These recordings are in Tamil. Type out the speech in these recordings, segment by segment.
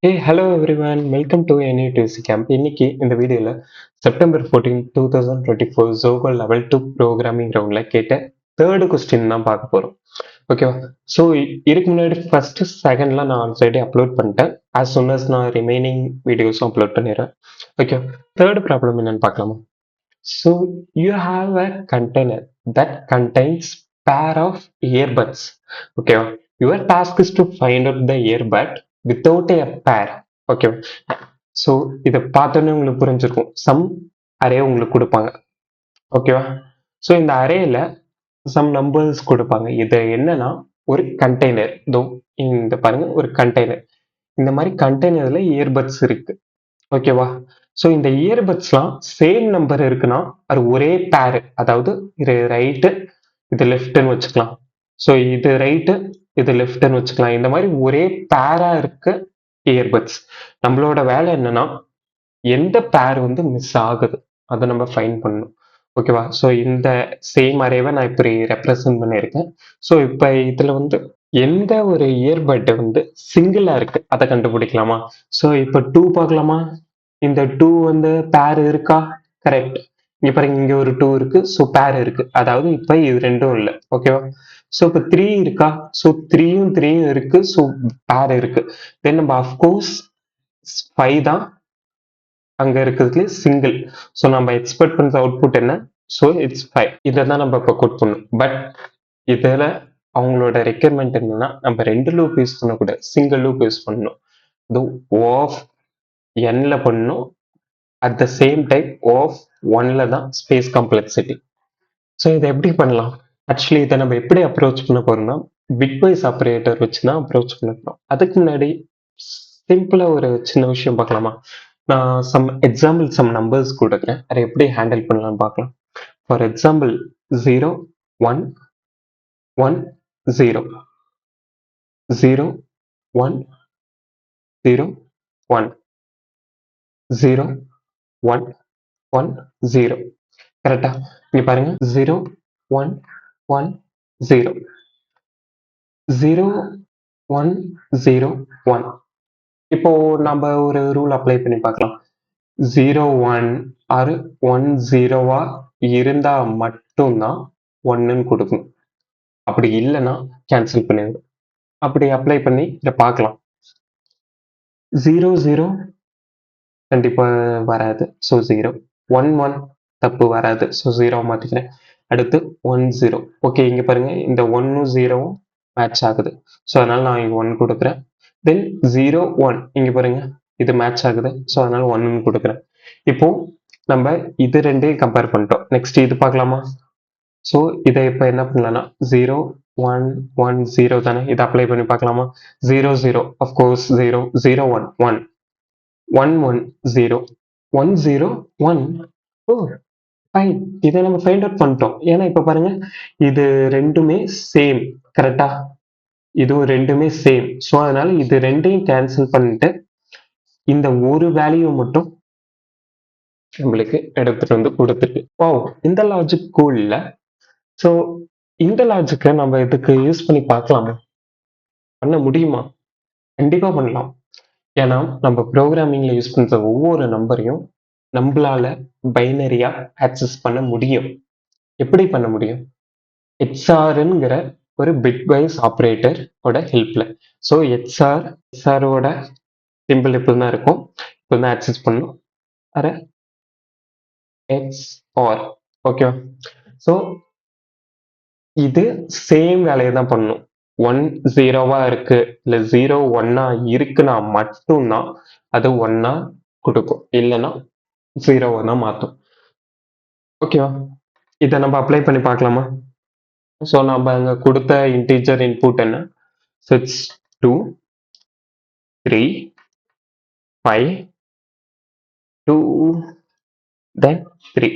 Hey, hello everyone. Welcome to NUTC Camp. இன்னைக்கு இந்த வீடியோல செப்டம்பர் 14, 2024 Zoho Level 2 ப்ரோக்ராமிங் ரவுண்ட்ல கேட்ட தேர்டு கொஸ்டின் தான் பார்க்க போறோம். ஓகேவா? ஸோ இதுக்கு முன்னாடி ஃபர்ஸ்ட் செகண்ட்லாம் நான் ஆல்ரெடி அப்லோட் பண்ணிட்டேன். as soon as நான் ரிமைனிங் வீடியோஸும் அப்லோட் பண்ணிடுறேன். ஓகே, தேர்ட் ப்ராப்ளம் என்னன்னு பார்க்கலாமா? So you have a container that contains pair of earbuds. Okay, your task is to find out the earbud without a pair. Okay, so இதை பார்த்தோன்னே உங்களுக்கு புரிஞ்சிருக்கும். சம் அரே உங்களுக்கு கொடுப்பாங்க. ஓகேவா? ஸோ இந்த அரேல சம் நம்பர்ஸ் கொடுப்பாங்க. இது என்னன்னா ஒரு கண்டெய்னர். இதோ இந்த பாருங்க, ஒரு கண்டெய்னர். இந்த மாதிரி கண்டெய்னர்ல இயர்பட்ஸ் இருக்கு. ஓகேவா? ஸோ இந்த இயர்பட்ஸ்லாம் சேம் நம்பர் இருக்குன்னா அது ஒரே பேர், அதாவது இது ரைட்டு இது லெஃப்ட்னு வச்சுக்கலாம். ஸோ இது ரைட்டு இது லெஃப்ட்னு வச்சுக்கலாம். இந்த மாதிரி ஒரே பேரா இருக்க இயர்பட்ஸ். நம்மளோட வேலை என்னன்னா எந்த பேர் வந்து மிஸ் ஆகுது அதை நம்ம ஃபைண்ட் பண்ணணும். ஓகேவா? ஸோ இந்த சேம் அரேவை நான் இப்படி ரெப்ரசன்ட் பண்ணியிருக்கேன். ஸோ இப்போ இதுல வந்து எந்த ஒரு இயர்பட் வந்து சிங்கிளா இருக்கு அதை கண்டுபிடிக்கலாமா? ஸோ இப்போ 2 பார்க்கலாமா? இந்த 2 வந்து பேர் இருக்கா? கரெக்ட். இங்க பாருங்க, இங்க ஒரு 2 இருக்கு. ஸோ பேர் இருக்கு, அதாவது இப்ப இது ரெண்டும் இல்லை. ஓகேவா? ஸோ இப்போ 3 இருக்கா? ஸோ 3யும் 3யும் இருக்கு. ஸோ பேர் இருக்கு. தென் நம்ம அஃப்கோர்ஸ் 5 தான் அங்க இருக்கிறதுல சிங்கிள். ஸோ நம்ம எக்ஸ்பெக்ட் பண்ற அவுட்புட் என்ன? So it's 5. இதை தான் நம்ம இப்போ கோட் பண்ணணும். பட் இதுல அவங்களோட ரெக்யர்மெண்ட் என்னன்னா நம்ம 2 லூப் யூஸ் பண்ணக்கூடாது, சிங்கிள் லூப் யூஸ் பண்ணணும். இது ஆஃப் என்ல பண்ணணும். At the same time of ஒன்ல தான் ஸ்பேஸ் காம்ப்ளெக்சிட்டி. ஸோ இதை எப்படி பண்ணலாம்? ஆக்சுவலி இதை நம்ம எப்படி அப்ரோச் பண்ண போறோம்னா பிட்வைஸ் ஆப்ரேட்டர் வச்சு தான் அப்ரோச் பண்ண போறோம். அதுக்கு முன்னாடி சிம்பிளா ஒரு சின்ன விஷயம் பார்க்கலாமா? நான் சம் எக்ஸாம்பிள் சம் நம்பர்ஸ் கொடுக்குறேன், அதை எப்படி ஹேண்டில் பண்ணலாம்னு பார்க்கலாம். For example 0 1 1 0 0 1 0 1 0 1 1 0. கரெக்டா? இங்க பாருங்க, 0 1 1 0 0 1 0 1. இப்போ நம்ம ஒரு ரூல் அப்ளை பண்ணி பார்க்கலாம். 0 1 ஆறு 1 0வா இருந்தா மட்டும்தான் 1ன்னு கொடுக்கணும். அப்படி இல்லைன்னா கேன்சல் பண்ணிடுங்க. அப்படி அப்ளை பண்ணி இதை பார்க்கலாம். 0 0 கண்டிப்பா வராது. ஸோ 0 1 1 தப்பு வராது. ஸோ 0 மாத்திக்கிறேன். அடுத்து 1 0. ஓகே, இங்க பாருங்க, இந்த 1ம் 0வும் மேட்ச் ஆகுது. ஸோ அதனால நான் இங்க 1 கொடுக்குறேன். தென் 0 1, இங்க பாருங்க இது மேட்ச் ஆகுது. ஸோ அதனால 1ன்னு கொடுக்குறேன். இப்போ நம்ம இது ரெண்டையும் கம்பேர் பண்ணிட்டோம். நெக்ஸ்ட் இது பார்க்கலாமா? ஸோ இதை இப்போ என்ன பண்ணலாம்னா 0 1 1 0 தானே, இதை அப்ளை பண்ணி பார்க்கலாமா? 0 0 அஃப்கோர்ஸ் 0 0 1 1 1 1 0 1 0 1. ஓ ஃபைன், இதை நம்ம ஃபைண்ட் அவுட் பண்ணிட்டோம். ஏன்னா இப்ப பாருங்க, இது ரெண்டுமே சேம். கரெக்டா? இதுவும் ரெண்டுமே சேம். ஸோ அதனால இது ரெண்டையும் கேன்சல் பண்ணிட்டு இந்த ஒரு வேல்யூ மட்டும் நம்மளுக்கு எடுத்துட்டு வந்து கொடுத்துட்டு, ஓ இந்த லாஜிக் கூல்ல. ஸோ இந்த லாஜிக்கை நம்ம இதுக்கு யூஸ் பண்ணி பார்க்கலாமா? பண்ண முடியுமா? கண்டிப்பா பண்ணலாம். ஏன்னா நம்ம ப்ரோக்ராமிங்ல யூஸ் பண்ற ஒவ்வொரு நம்பரையும் நம்மளால பைனரியா ஆக்சஸ் பண்ண முடியும். எப்படி பண்ண முடியும்? எக்ஸ்ஆர்ங்கிற ஒரு பிட்வைஸ் ஆப்ரேட்டர் ஓட ஹெல்ப்ல. ஸோ எக்ஸ்ஆரோட சிம்பிள் இப்படி தான் இருக்கும். இப்போ தான் ஆக்சஸ் பண்ணணும். அரை எக்ஸ்ஆர். ஓகே, ஸோ இது சேம் வேலையை தான் பண்ணணும். 1 0வா இருக்கு இல்ல 0 1ஆ இருக்குன்னா மட்டும்தான் அது 1ஆ கொடுக்கும், இல்லைன்னா 0வா தான் மாத்தும். ஓகேவா? இதை நம்ம அப்ளை பண்ணி பார்க்கலாமா? ஸோ நம்ம அங்க கொடுத்த இன்டீஜர் இன்புட் என்ன? 6 2 3 5 2 then 3.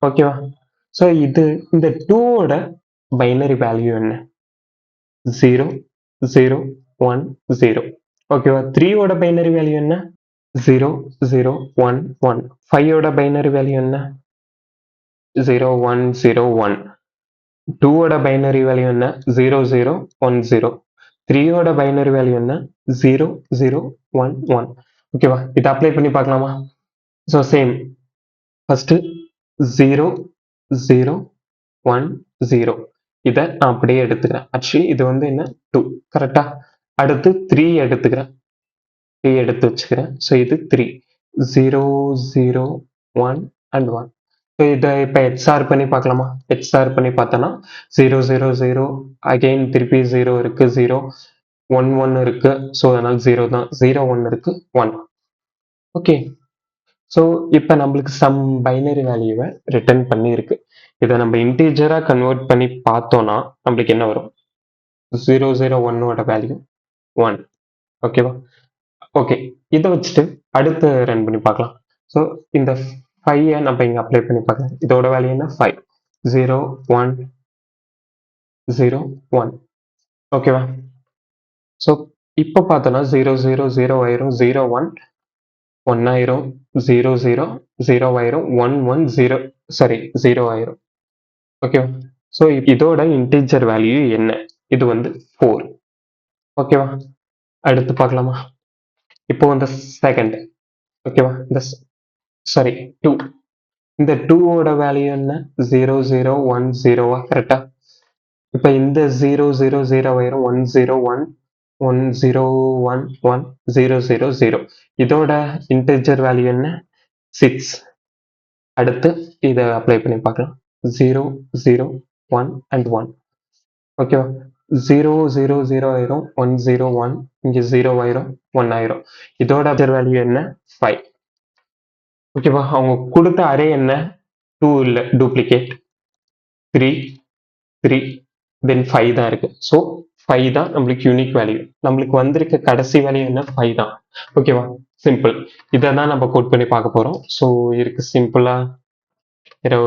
ஓகேவா? ஸோ இது இந்த 2ஓட பைனரி வேல்யூ என்ன? 0 0 1 0. ஓகேவா? 3ஓட பைனரி வேல்யூ என்ன? 0 0 1 1. 5ஓட பைனரி வேல்யூ என்ன? 0 1 0 1. 2ஓட பைனரி வேல்யூ என்ன? 0 0 1 0. 3யோட பைனரி வேல்யூ என்ன? 0 0 1 1. ஓகேவா? இதை அப்ளை பண்ணி பார்க்கலாமா? So same first 0 0 1 0. இதை நான் அப்படியே எடுத்துக்கிறேன். ஆக்சுவலி இது வந்து என்ன? 2. கரெக்டா? அடுத்து 3 எடுத்துக்கிறேன். 3 எடுத்து வச்சுக்கிறேன். ஸோ இது 3. 0 0 1 அண்ட் 1. ஸோ இதை இப்போ எக்ஸ்ஆர் பண்ணி பார்க்கலாமா? எக்ஸ்ஆர் பண்ணி பார்த்தோன்னா 0 0 0 அகெயின் திருப்பி 0 இருக்கு, 0 1 1 இருக்கு. ஸோ அதனால 0 தான். 0 1 இருக்கு, 1. ஓகே. ஸோ இப்போ நம்மளுக்கு சம் பைனரி வேல்யூவை ரிட்டர்ன் பண்ணியிருக்கு. இதை நம்ம இன்டீஜராக கன்வெர்ட் பண்ணி பார்த்தோன்னா நம்மளுக்கு என்ன வரும்? 0 0 1ஓட வேல்யூ 1. ஓகேவா? ஓகே. இதை வச்சுட்டு அடுத்து ரன் பண்ணி பார்க்கலாம். ஸோ இந்த 5 நம்ம இங்கே அப்ளை பண்ணி பார்க்கலாம். இதோட வேல்யூ என்ன? 5. 0 1 0 1. ஓகேவா? ஸோ இப்போ பார்த்தோன்னா 0 0 0 ஆயிரும், 0 1 1 ஆயிரும், 0 0 0 ஆயிரும், 1 1 0 சாரி 0 ஆயிரும். ஓகேவா? ஸோ இதோட இன்டீஜர் வேல்யூ என்ன? இது வந்து 4. ஓகேவா? அடுத்து பார்க்கலாமா? இப்போ இந்த செகண்ட். ஓகேவா? இந்த சாரி 2. இந்த 2ஓட வேல்யூ என்ன? 0 0 1 0வா? கரெக்டா? இப்போ இந்த 0 0 0 ஆயிரும், 1 0 1 1 0 1 1 0 0 0. இதோட இன்டீஜர் வேல்யூ என்ன? 6. அடுத்து இதை அப்ளை பண்ணி பார்க்கலாம். 0 0 1 அண்ட் 1. ஓகேவா? 0 0 0 ஆயிரும், 1 0 1 இங்கே 0 ஆயிரும், 1 ஆயிரும். இதோட வேல்யூ என்ன? 5. ஓகேவா? அவங்க கொடுத்த அரே என்ன? 2 இல்லை, டூப்ளிகேட் 3 3 தென் 5 தான் இருக்கு. ஸோ 5 தான் நம்மளுக்கு யூனிக் வேல்யூ. நம்மளுக்கு வந்திருக்க கடைசி வேல்யூ என்ன? 5 தான். ஓகேவா? சிம்பிள். இதை தான் நம்ம கோட் பண்ணி பார்க்க போறோம். ஸோ இதுக்கு சிம்பிளா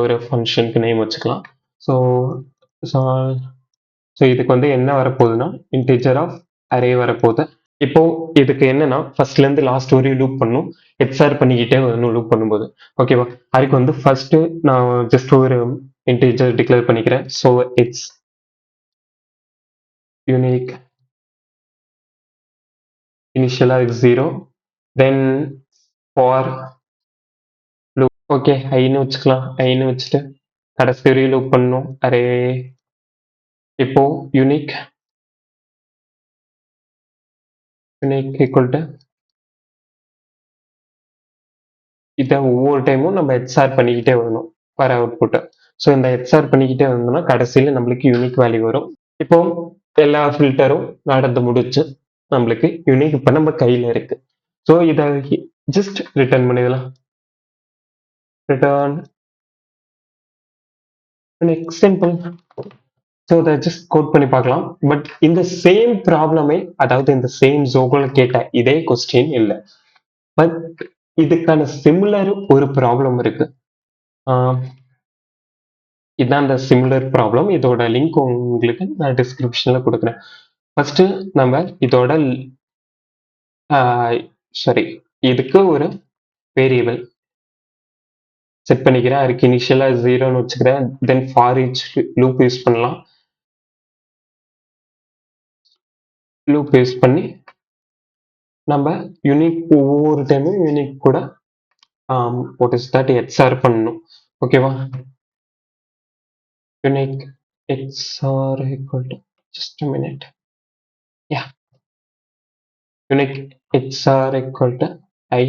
ஒரு ஃபங்க்ஷனுக்கு நேம் வச்சுக்கலாம். ஸோ ஸோ இதுக்கு வந்து என்ன வரப்போகுதுன்னா இன்டீஜர் ஆஃப் அரே வரப்போகுது. இப்போ இதுக்கு என்னன்னா ஃபர்ஸ்ட்ல இருந்து லாஸ்ட் வரையும் லூப் பண்ணும், எக்ஸ்ஆர் பண்ணிக்கிட்டே வரணும் லூப் பண்ணும்போது. ஓகேவா? அதுக்கு வந்து ஃபர்ஸ்ட் நான் ஜஸ்ட் ஒரு இன்டீஜர் டிக்ளேர் பண்ணிக்கிறேன். ஸோ இட்ஸ் யூனிக் இனிஷியலா is 0, then for loop. Okay, ஐன்னு வச்சுக்கலாம். ஐன்னு வச்சுட்டு கடைசி வரையும் லூப் பண்ணணும் அரே. இப்போ யூனிக் ஈக்குவல் டு இதை ஒவ்வொரு டைமும் நம்ம எக்ஸ்ஆர் பண்ணிக்கிட்டே வரணும் வர அவுட்புட்டை. ஸோ இந்த எக்ஸ்ஆர் பண்ணிக்கிட்டே வந்தோம்னா கடைசியில் நம்மளுக்கு யூனிக் வேல்யூ வரும். இப்போ எல்லா ஃபில்டரும் நடந்து முடிச்சு நம்மளுக்கு யூனிக் இப்போ நம்ம கையில் இருக்கு. ஸோ இதை ஜஸ்ட் ரிட்டர்ன் பண்ணிடலாம். Return unique simple. ஸோ அதை ஜஸ்ட் கோட் பண்ணி பார்க்கலாம். பட் இந்த சேம் ப்ராப்ளமே, அதாவது இந்த சேம் ஜோகோல கேட்ட இதே கொஸ்டின் இல்லை, பட் இதுக்கான சிமிலர் ஒரு ப்ராப்ளம் இருக்கு. இதுதான் அந்த சிமிலர் ப்ராப்ளம். இதோட லிங்க் உங்களுக்கு நான் டிஸ்கிரிப்ஷன்ல கொடுக்குறேன். ஃபர்ஸ்ட் நம்ம இதோட சாரி இதுக்கு ஒரு வேரியபிள் செட் பண்ணிக்கிறேன். அதுக்கு இனிஷியலா 0ன்னு வச்சுக்கிறேன். தென் ஃபார் ஈச் லூப் யூஸ் பண்ணலாம். லூப் யூஸ் பண்ணி நம்ம யூனிக் ஒவ்வொரு டைமும் யூனிக் கூட வாட் இஸ் தட் எக்ஸ்ஆர் பண்ணணும். ஓகேவா? Unique XOR equal to just a minute. Yeah, unique XOR equal to I.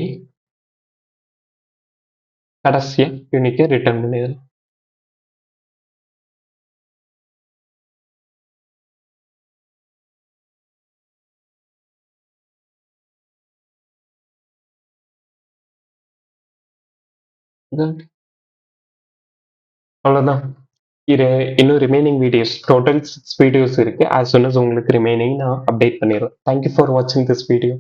கடைசியா யூனிக்கை ரிட்டர்ன் பண்ணிடலாம். அவ்வளோதான். இது இன்னும் ரிமைனிங் வீடியோஸ் டோட்டல் 6 வீடியோஸ் இருக்கு. as soon as உங்களுக்கு ரிமைனிங் நான் அப்டேட் பண்ணிடுறேன். தேங்க்யூ ஃபார் வாட்சிங் திஸ் வீடியோ.